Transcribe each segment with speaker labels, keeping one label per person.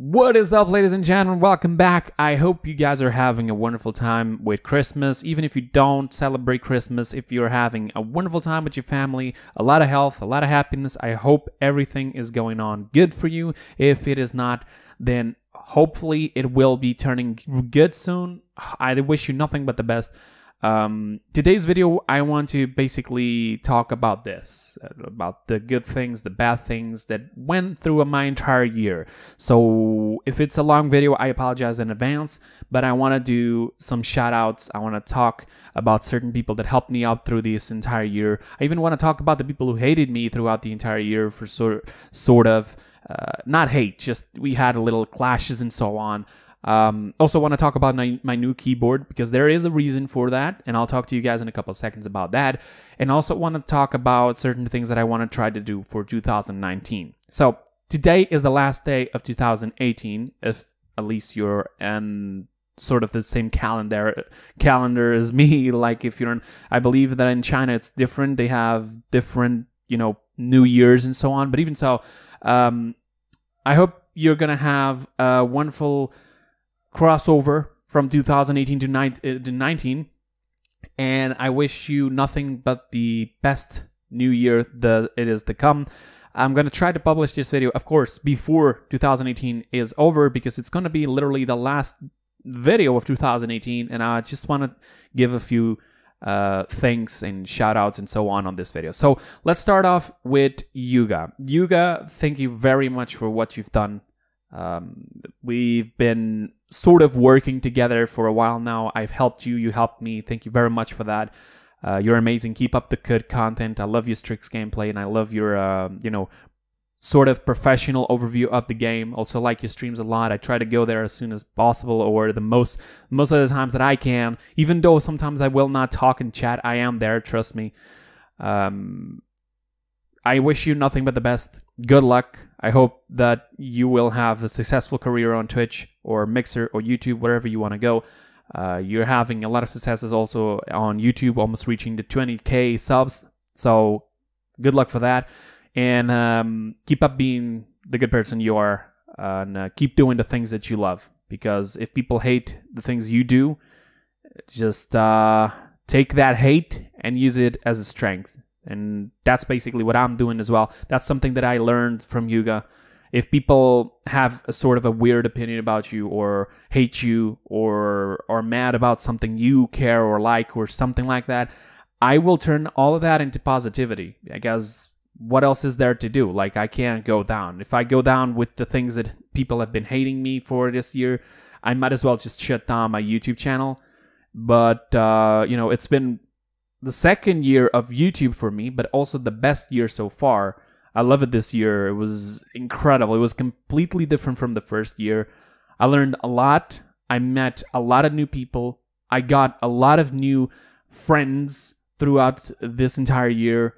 Speaker 1: What is up, ladies and gentlemen? Welcome back. I hope you guys are having a wonderful time with Christmas. Even if you don't celebrate Christmas, if you're having a wonderful time with your family, a lot of health, a lot of happiness, I hope everything is going on good for you. If it is not, then hopefully it will be turning good soon. I wish you nothing but the best. Today's video, I want to basically talk about this, about the good things, the bad things that went through my entire year. So if it's a long video, I apologize in advance, but I want to do some shout outs. I want to talk about certain people that helped me out through this entire year. I even want to talk about the people who hated me throughout the entire year for sort of not hate, just we had a little clashes and so on. Also want to talk about my new keyboard, because there is a reason for that, and I'll talk to you guys in a couple of seconds about that. And also want to talk about certain things that I want to try to do for 2019. So today is the last day of 2018, if at least you're in sort of the same calendar as me. Like if you're in, I believe that in China it's different. They have different, New Year's and so on. But even so, I hope you're gonna have a wonderful crossover from 2018 to 19, and I wish you nothing but the best new year that it is to come. I'm going to try to publish this video, of course, before 2018 is over, because it's going to be literally the last video of 2018, and I just want to give a few thanks and shout outs and so on this video. So let's start off with Yuga. Yuga, thank you very much for what you've done. We've been sort of working together for a while now. I've helped you, you helped me. Thank you very much for that. You're amazing. Keep up the good content. I love your Strix gameplay, and I love your, sort of professional overview of the game. Also like your streams a lot. I try to go there as soon as possible, or the most of the times that I can. Even though sometimes I will not talk in chat, I am there, trust me. I wish you nothing but the best. Good luck. I hope that you will have a successful career on Twitch or Mixer or YouTube, wherever you want to go. You're having a lot of successes also on YouTube, almost reaching the 20K subs. So good luck for that. And keep up being the good person you are. And keep doing the things that you love. Because if people hate the things you do, just take that hate and use it as a strength. And that's basically what I'm doing as well. That's something that I learned from Yuga. If people have a sort of a weird opinion about you, or hate you, or are mad about something you care or like, or something like that, I will turn all of that into positivity. I guess what else is there to do? Like, I can't go down. If I go down with the things that people have been hating me for this year, I might as well just shut down my YouTube channel. But, it's been the second year of YouTube for me, but also the best year so far. I love it this year. It was incredible. It was completely different from the first year. I learned a lot. I met a lot of new people. I got a lot of new friends throughout this entire year.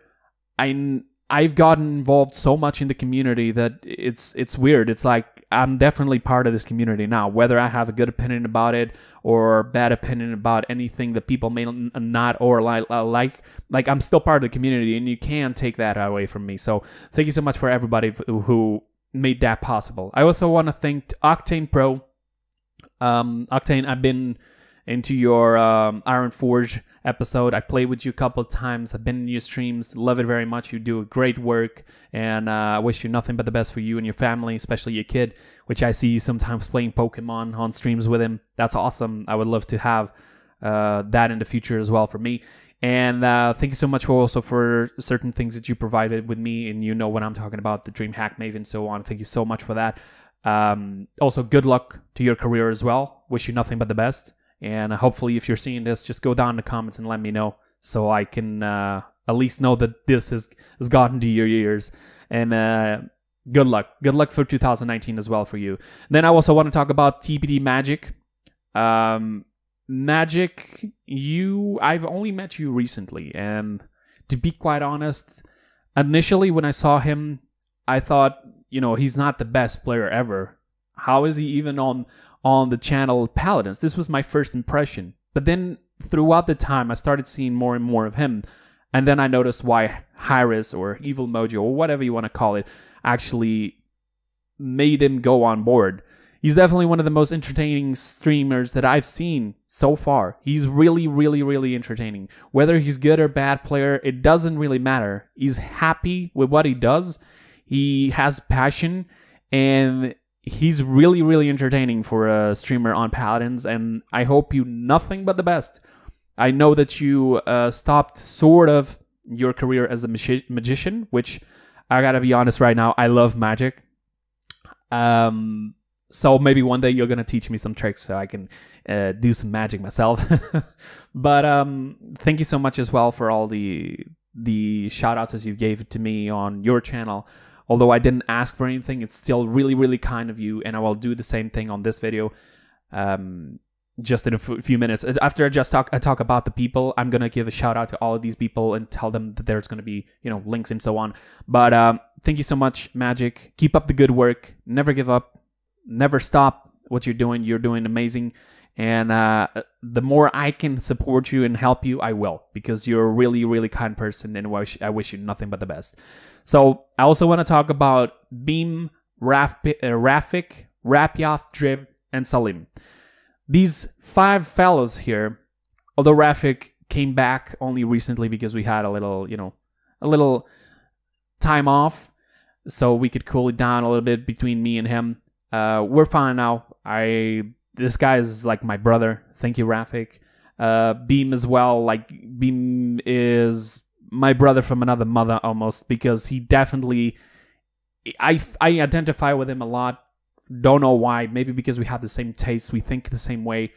Speaker 1: I've gotten involved so much in the community that it's weird. It's like I'm definitely part of this community now, whether I have a good opinion about it or bad opinion about anything that people may not or like I'm still part of the community, and you can't take that away from me. So thank you so much for everybody who made that possible. I also want to thank Octane Pro. Octane, I've been into your Iron Forge episode. I played with you a couple of times. I've been in your streams. Love it very much. You do great work, and I wish you nothing but the best for you and your family, especially your kid, which I see you sometimes playing Pokemon on streams with him. That's awesome. I would love to have that in the future as well for me. And thank you so much for certain things that you provided with me, and you know what I'm talking about, the Dream Hack Maven and so on. Thank you so much for that. Also, good luck to your career as well. Wish you nothing but the best. And hopefully, if you're seeing this, just go down in the comments and let me know, so I can at least know that this has gotten to your ears. And good luck. Good luck for 2019 as well for you. Then I also want to talk about TPD Magic. Magic, I've only met you recently. And to be quite honest, initially when I saw him, I thought, he's not the best player ever. How is he even on the channel Paladins? This was my first impression. But then throughout the time, I started seeing more and more of him. And then I noticed why Hyris or Evil Mojo, or whatever you want to call it, actually made him go on board. He's definitely one of the most entertaining streamers that I've seen so far. He's really, really, really entertaining. Whether he's good or bad player, it doesn't really matter. He's happy with what he does. He has passion, and he's really, really entertaining for a streamer on Paladins, and I hope you nothing but the best. I know that you stopped sort of your career as a magician, which I gotta be honest right now, I love magic. So maybe one day you're gonna teach me some tricks so I can do some magic myself. But thank you so much as well for all the shoutouts as you gave to me on your channel. Although I didn't ask for anything, it's still really, really kind of you, and I will do the same thing on this video. Just in a few minutes. After I talk about the people, I'm gonna give a shout out to all of these people and tell them that there's gonna be, you know, links and so on. But thank you so much, Magic. Keep up the good work. Never give up. Never stop what you're doing. You're doing amazing. And the more I can support you and help you, I will, because you're a really, really kind person, and I wish you nothing but the best. So I also want to talk about Beam, Rafik, Rapyath, Drib, and Salim. These 5 fellows here, although Rafik came back only recently because we had a little, you know, a little time off, so we could cool it down a little bit between me and him. We're fine now. This guy is like my brother. Thank you, Rafik. Beam as well. Like, Beam is my brother from another mother almost, because he definitely, I identify with him a lot. Don't know why. Maybe because we have the same taste. We think the same way.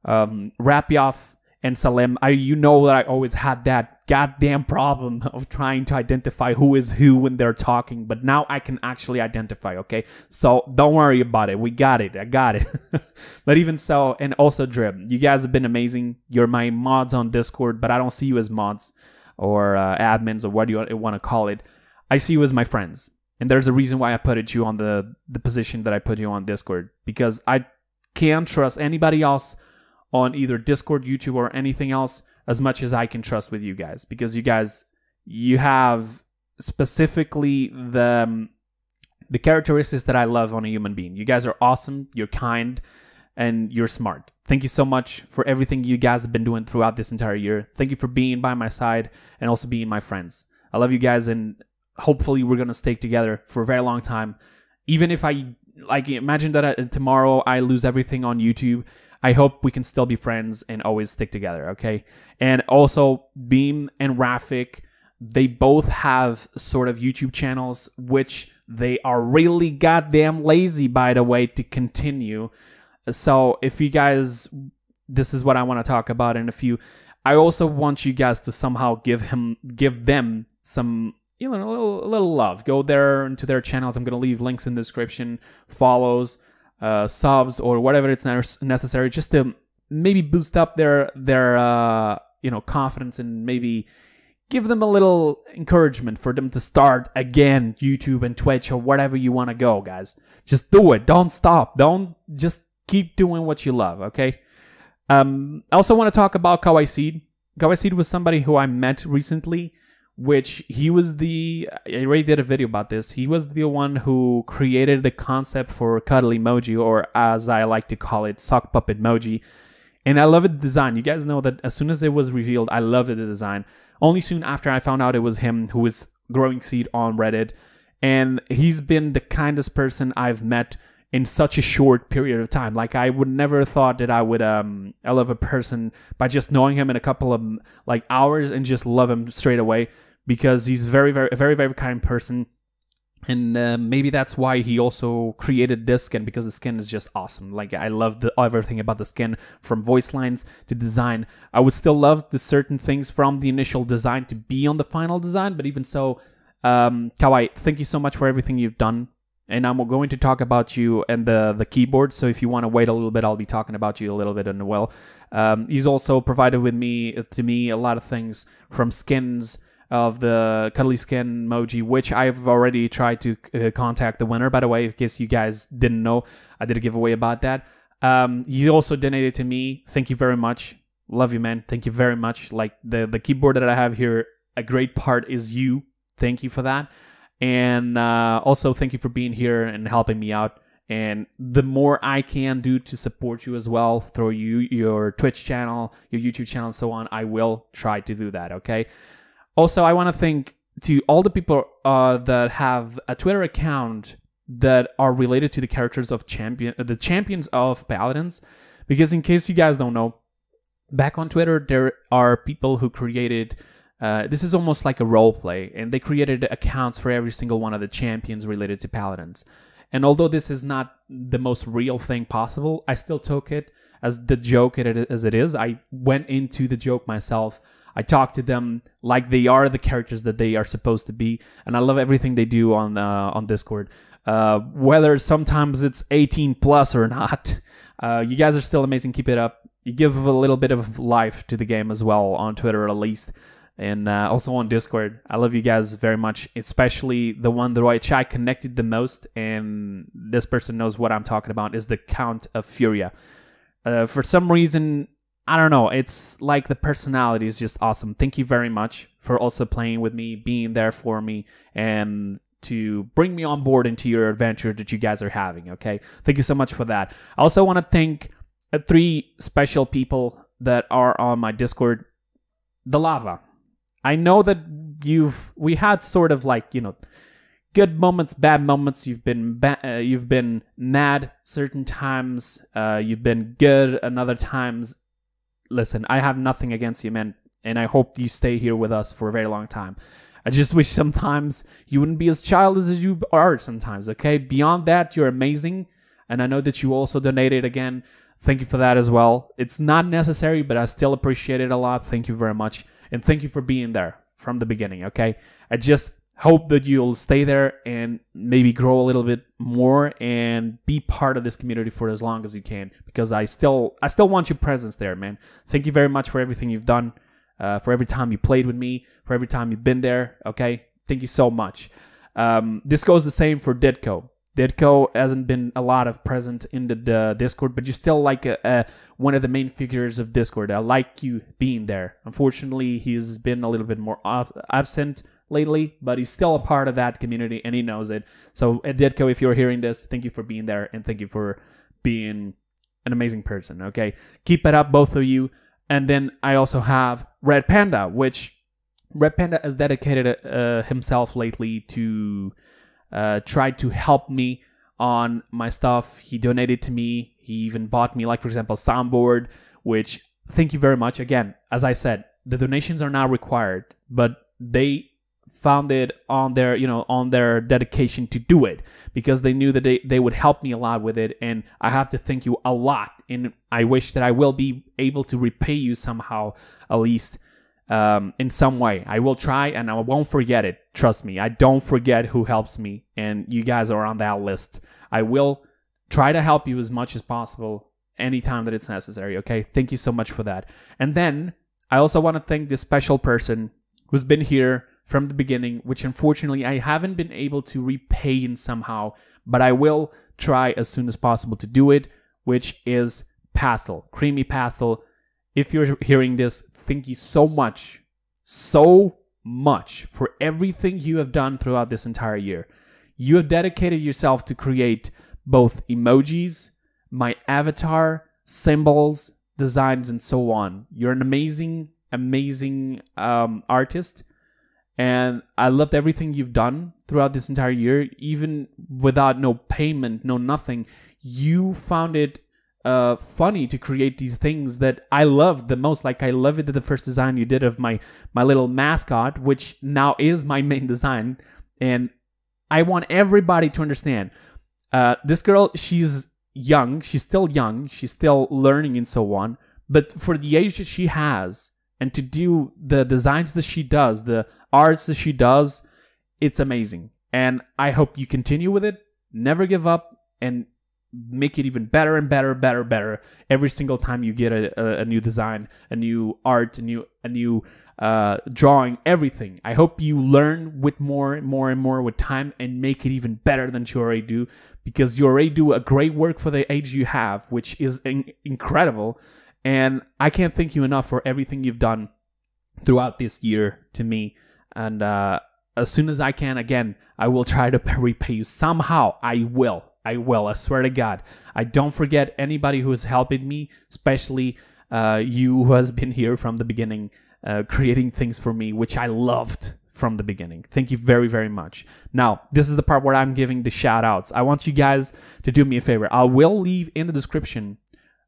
Speaker 1: Rapyath and Salim, you know that I always had that goddamn problem of trying to identify who is who when they're talking. But now I can actually identify, okay? So don't worry about it. We got it. I got it. But even so, and also Drib, you guys have been amazing. You're my mods on Discord, but I don't see you as mods or admins or what you want to call it. I see you as my friends. And there's a reason why I put you on the position that I put you on Discord. Because I can't trust anybody else on either Discord, YouTube, or anything else as much as I can trust with you guys. Because you have specifically the characteristics that I love on a human being. You guys are awesome, you're kind, and you're smart. Thank you so much for everything you guys have been doing throughout this entire year. Thank you for being by my side and also being my friends. I love you guys, and hopefully we're going to stay together for a very long time. Even if imagine that tomorrow I lose everything on YouTube, I hope we can still be friends and always stick together, okay? And also, Beam and Rafik, they both have sort of YouTube channels, which they are really goddamn lazy, by the way, to continue. So if you guys, this is what I want to talk about in a few. I also want you guys to somehow give them some, you know, a little love. Go there into their channels. I'm going to leave links in the description, follows, subs, or whatever it's necessary, just to maybe boost up their you know, confidence, and maybe give them a little encouragement for them to start again YouTube and Twitch or whatever you want to go, guys. Just do it. Don't stop. Don't just keep doing what you love, okay? I also want to talk about Kawaii Seed. Kawaii Seed was somebody who I met recently, which I already did a video about this. He was the one who created the concept for Cuddle Emoji, or as I like to call it, Sock Puppet Emoji. And I love the design. You guys know that as soon as it was revealed, I loved the design. Only soon after I found out it was him who was growing Seed on Reddit. And he's been the kindest person I've met in such a short period of time. Like, I would never thought that I would I love a person by just knowing him in a couple of hours and just love him straight away, because he's very, very, very, very kind person. And maybe that's why he also created this skin, because the skin is just awesome. Like, I love everything about the skin, from voice lines to design. I would still love the certain things from the initial design to be on the final design, but even so, Kawaii, thank you so much for everything you've done. And I'm going to talk about you and the keyboard, so if you want to wait a little bit, I'll be talking about you a little bit as well. He's also provided to me a lot of things, from skins of the Cuddly Skin emoji, which I've already tried to contact the winner, by the way, in case you guys didn't know. I did a giveaway about that. He also donated to me. Thank you very much. Love you, man. Thank you very much. Like, the keyboard that I have here, a great part is you. Thank you for that. And also thank you for being here and helping me out. And the more I can do to support you as well through your Twitch channel, your YouTube channel, and so on, I will try to do that, okay? Also, I want to thank to all the people that have a Twitter account that are related to the characters of the champions of Paladins. Because in case you guys don't know, back on Twitter, there are people who created... this is almost like a role play, and they created accounts for every single one of the champions related to Paladins. And although this is not the most real thing possible, I still took it as the joke as it is. I went into the joke myself. I talked to them like they are the characters that they are supposed to be, and I love everything they do on Discord. Whether sometimes it's 18 plus or not, you guys are still amazing. Keep it up. You give a little bit of life to the game as well on Twitter, at least. And also on Discord. I love you guys very much, especially the one that I connected the most, and this person knows what I'm talking about, is the Count of Furia. For some reason, I don't know, it's like the personality is just awesome. Thank you very much for also playing with me, being there for me, and to bring me on board into your adventure that you guys are having, okay? Thank you so much for that. I also want to thank 3 special people that are on my Discord. The Lava. I know that we had sort of like, you know, good moments, bad moments. You've been mad certain times. You've been good another times. Listen, I have nothing against you, man, and I hope you stay here with us for a very long time. I just wish sometimes you wouldn't be as childish as you are sometimes, okay? Beyond that, you're amazing, and I know that you also donated again. Thank you for that as well. It's not necessary, but I still appreciate it a lot. Thank you very much. And thank you for being there from the beginning, okay? I just hope that you'll stay there and maybe grow a little bit more and be part of this community for as long as you can, because I still want your presence there, man. Thank you very much for everything you've done, for every time you played with me, for every time you've been there, okay? Thank you so much. This goes the same for Ditko. Ditko hasn't been a lot of present in the Discord, but you're still like one of the main figures of Discord. I like you being there. Unfortunately, he's been a little bit more absent lately, but he's still a part of that community, and he knows it. So, Ditko, if you're hearing this, thank you for being there, and thank you for being an amazing person, okay? Keep it up, both of you. And then I also have Red Panda, which Red Panda has dedicated himself lately to... tried to help me on my stuff. He donated to me. He even bought me, like, for example, soundboard, which, thank you very much. Again, as I said, the donations are not required, but they found it on their, you know, on their dedication to do it, because they knew that they would help me a lot with it, and I have to thank you a lot, and I wish that I will be able to repay you somehow, at least in some way. I will try, and I won't forget it. Trust me, I don't forget who helps me, and you guys are on that list. I will try to help you as much as possible anytime that it's necessary, okay? Thank you so much for that. And then I also want to thank this special person who's been here from the beginning, which unfortunately I haven't been able to repay in somehow, but I will try as soon as possible to do it, which is Pastel, Creamy Pastel. If you're hearing this, thank you so much for everything you have done throughout this entire year. You have dedicated yourself to create both emojis, my avatar, symbols, designs, and so on. You're an amazing artist, and I loved everything you've done throughout this entire year. Even without no payment, no nothing, you found it funny to create these things that I loved the most. Like, I love it that the first design you did of my little mascot, which now is my main design. And I want everybody to understand, this girl, she's young, she's still learning and so on, but for the age that she has, and to do the designs that she does, the arts that she does, it's amazing. And I hope you continue with it, never give up, and make it even better and better every single time you get a new design, a new art, a new drawing, everything. I hope you learn with more and more with time, and make it even better than you already do, because you already do a great work for the age you have, which is incredible. And I can't thank you enough for everything you've done throughout this year to me. And as soon as I can, again, I will try to repay you somehow. I will. I will. I swear to God. I don't forget anybody who is helping me, especially you who has been here from the beginning, creating things for me, which I loved from the beginning. Thank you very, very much. Now, this is the part where I'm giving the shout outs. I want you guys to do me a favor. I will leave in the description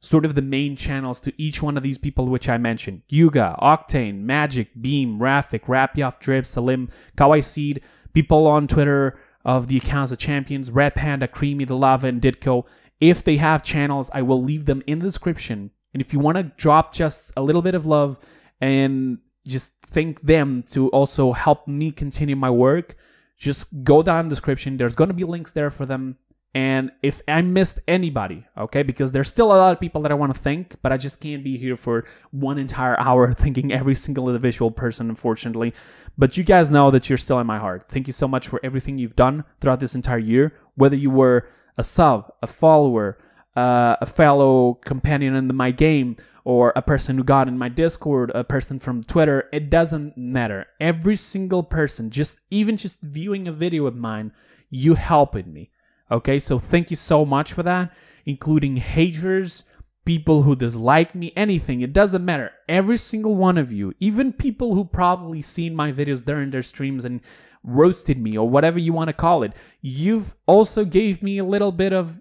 Speaker 1: sort of the main channels to each one of these people which I mentioned. Yuga, Octane, Magic, Beam, Rafik, Rapioff, Drip, Salim, Kawaii Seed, people on Twitter of the accounts of champions, Red Panda, Creamy, The Lava, and Ditko. If they have channels, I will leave them in the description. And if you want to drop just a little bit of love and just thank them to also help me continue my work, just go down in the description. There's going to be links there for them. And if I missed anybody, okay, because there's still a lot of people that I want to thank, but I just can't be here for one entire hour thanking every single individual person, unfortunately. But you guys know that you're still in my heart. Thank you so much for everything you've done throughout this entire year, whether you were a sub, a follower, a fellow companion in my game, or a person who got in my Discord, a person from Twitter. It doesn't matter. Every single person, even just viewing a video of mine, you helped me. Okay, so thank you so much for that, including haters, people who dislike me, anything. It doesn't matter. Every single one of you, even people who probably seen my videos during their streams and roasted me or whatever you want to call it, you've also gave me a little bit of,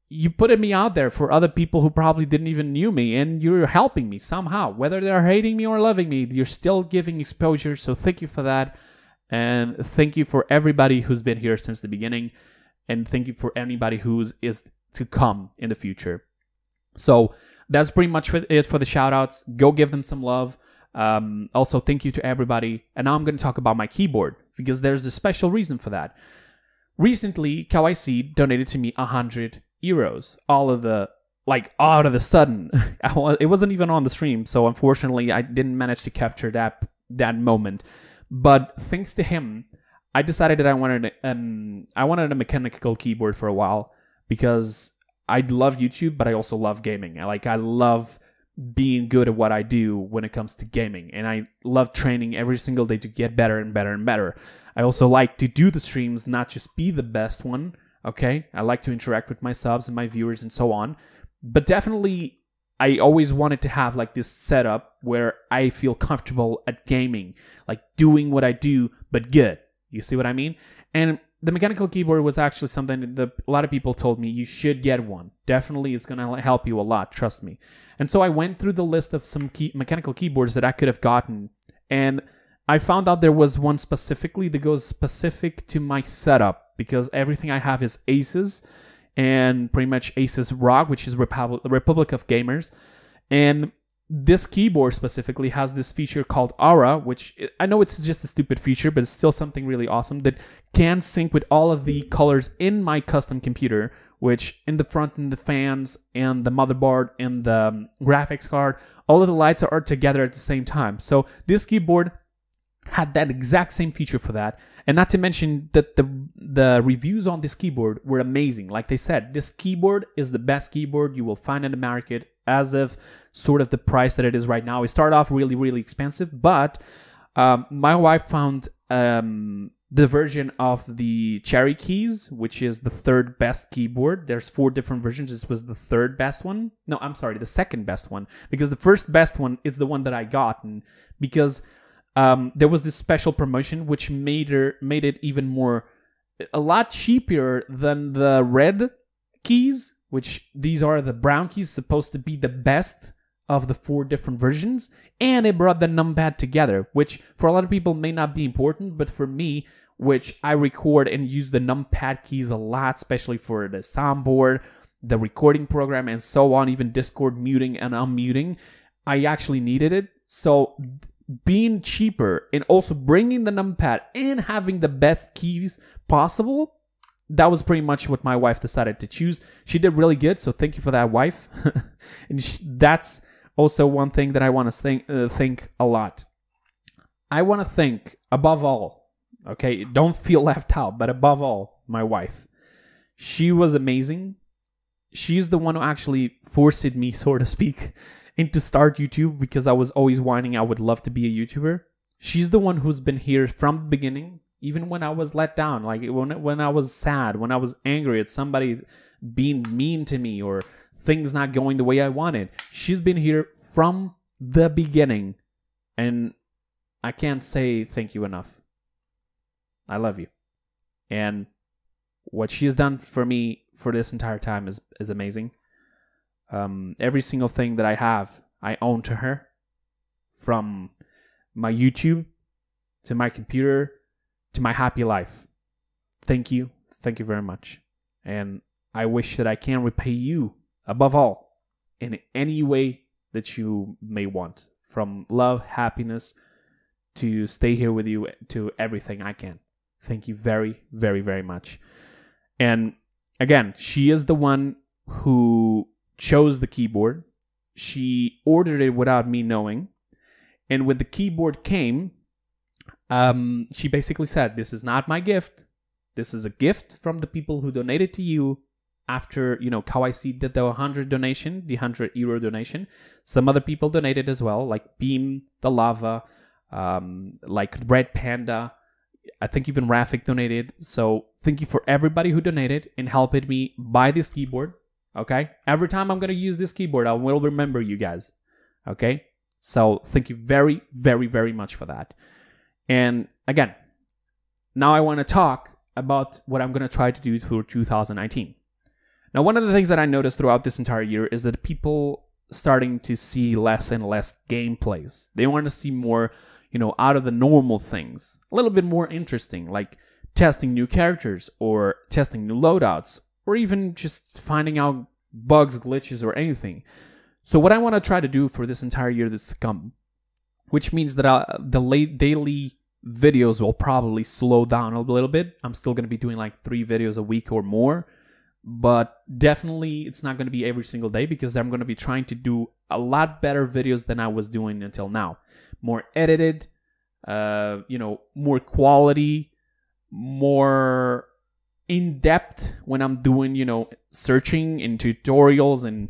Speaker 1: you put me out there for other people who probably didn't even knew me, and you're helping me somehow. Whether they're hating me or loving me, you're still giving exposure, so thank you for that. And thank you for everybody who's been here since the beginning. And thank you for anybody who is to come in the future. So that's pretty much it for the shoutouts. Go give them some love. Also, thank you to everybody. And now I'm going to talk about my keyboard, because there's a special reason for that. Recently, Kawaii Seed donated to me 100 euros. All of the, out of the sudden. It wasn't even on the stream, so unfortunately I didn't manage to capture that moment. But thanks to him, I decided that I wanted a mechanical keyboard for a while, because I love YouTube, but I also love gaming. I love being good at what I do when it comes to gaming, and I love training every single day to get better and better and better. I also like to do the streams, not just be the best one, okay? I like to interact with my subs and my viewers and so on, but definitely I always wanted to have this setup where I feel comfortable at gaming, doing what I do, but good. You see what I mean? And the mechanical keyboard was actually something that a lot of people told me you should get one. Definitely it's going to help you a lot, trust me. And so I went through the list of some mechanical keyboards that I could have gotten, and I found out there was one specifically that goes specific to my setup, because everything I have is Asus, and pretty much Asus ROG, which is Republic of Gamers. And this keyboard specifically has this feature called Aura, which I know it's just a stupid feature, but it's still something really awesome that can sync with all of the colors in my custom computer, which in the front, and the fans, and the motherboard, and the graphics card, all of the lights are together at the same time. So this keyboard had that exact same feature for that. And not to mention that the reviews on this keyboard were amazing. Like they said, this keyboard is the best keyboard you will find in the market as of sort of the price that it is right now. It started off really, really expensive, but my wife found the version of the Cherry Keys, which is the third best keyboard. There's 4 different versions. This was the third best one. No, I'm sorry, the second best one, because the first best one is the one that I got, and because there was this special promotion which made it even a lot cheaper than the red keys, which these are the brown keys, supposed to be the best of the 4 different versions, and it brought the numpad together, which for a lot of people may not be important, but for me, which I record and use the numpad keys a lot, especially for the soundboard, the recording program, and so on, even Discord muting and unmuting, I actually needed it. So being cheaper and also bringing the numpad and having the best keys possible, that was pretty much what my wife decided to choose. She did really good, so thank you for that, wife. And that's also one thing that I want to think a lot. I want to thank, above all, okay, don't feel left out, but above all, my wife. She was amazing. She's the one who actually forced me, so to speak, into start YouTube, because I was always whining I would love to be a YouTuber. She's the one who's been here from the beginning, even when I was let down, like when I was sad, when I was angry at somebody being mean to me or things not going the way I wanted. She's been here from the beginning, and I can't say thank you enough. I love you. And what she has done for me for this entire time is amazing. Every single thing that I have, I own to her. From my YouTube to my computer to my happy life. Thank you. Thank you very much. And I wish that I can repay you, above all, in any way that you may want. From love, happiness, to stay here with you, to everything I can. Thank you very, very, very much. And again, she is the one who chose the keyboard. She ordered it without me knowing. And when the keyboard came, she basically said, this is not my gift. This is a gift from the people who donated to you after, KYC did the 100 donation, the 100 euro donation. Some other people donated as well, like Beam, The Lava, like Red Panda. I think even Rafik donated. So thank you for everybody who donated and helped me buy this keyboard. Okay? Every time I'm going to use this keyboard, I will remember you guys. Okay? So thank you very, very, very much for that. And again, now I want to talk about what I'm going to try to do for 2019. Now, one of the things that I noticed throughout this entire year is that people starting to see less and less gameplays. They want to see more, out of the normal things. A little bit more interesting, like testing new characters or testing new loadouts or even just finding out bugs, glitches, or anything. So what I want to try to do for this entire year that's to come, which means that the daily videos will probably slow down a little bit. I'm still going to be doing like 3 videos a week or more. But definitely it's not going to be every single day because I'm going to be trying to do a lot better videos than I was doing until now. More edited, more quality, more in-depth when I'm doing, searching in tutorials and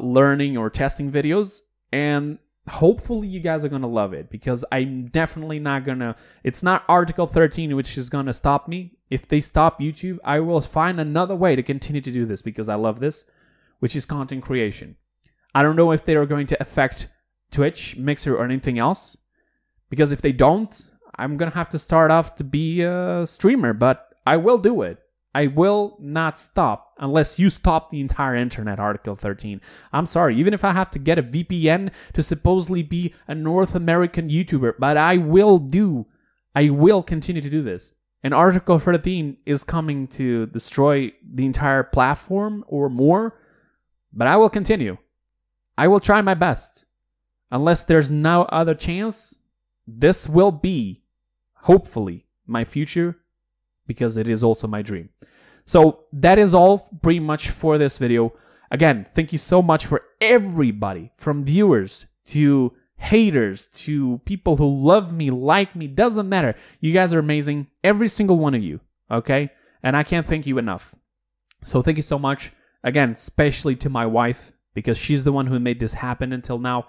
Speaker 1: learning or testing videos. And hopefully you guys are going to love it because I'm definitely not going to... It's not Article 13 which is going to stop me. If they stop YouTube, I will find another way to continue to do this because I love this, which is content creation. I don't know if they are going to affect Twitch, Mixer, or anything else. Because if they don't, I'm going to have to start off to be a streamer. But I will do it. I will not stop unless you stop the entire internet, Article 13. I'm sorry, even if I have to get a VPN to supposedly be a North American YouTuber. But I will continue to do this. And Article 13 is coming to destroy the entire platform or more, but I will continue. I will try my best. Unless there's no other chance, this will be, hopefully, my future, because it is also my dream. So that is all pretty much for this video. Again, thank you so much for everybody, from viewers to haters to people who love me, like me, doesn't matter. You guys are amazing, every single one of you, okay? And I can't thank you enough. So thank you so much. Again, especially to my wife, because she's the one who made this happen until now.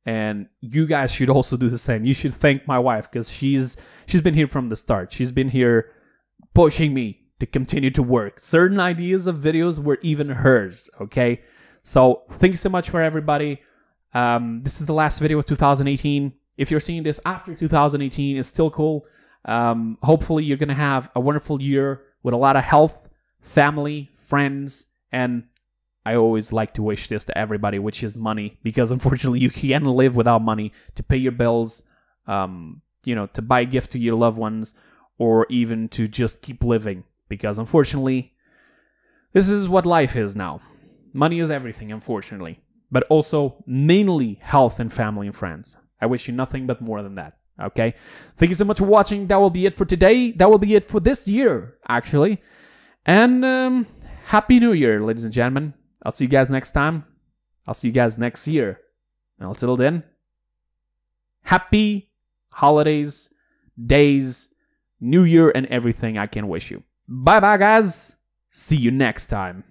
Speaker 1: And you guys should also do the same. You should thank my wife, because she's been here from the start. She's been here pushing me to continue to work. Certain ideas of videos were even hers, okay? So thank you so much for everybody. This is the last video of 2018. If you're seeing this after 2018, it's still cool. Hopefully you're going to have a wonderful year with a lot of health, family, friends, and I always like to wish this to everybody, which is money, because unfortunately you can't live without money to pay your bills, to buy a gift to your loved ones, or even to just keep living, because unfortunately this is what life is now. Money is everything, unfortunately. But also mainly health and family and friends. I wish you nothing but more than that, okay? Thank you so much for watching. That will be it for today. That will be it for this year, actually. And Happy New Year, ladies and gentlemen. I'll see you guys next time. I'll see you guys next year. And until then, happy holidays, days, New Year, and everything I can wish you. Bye-bye, guys. See you next time.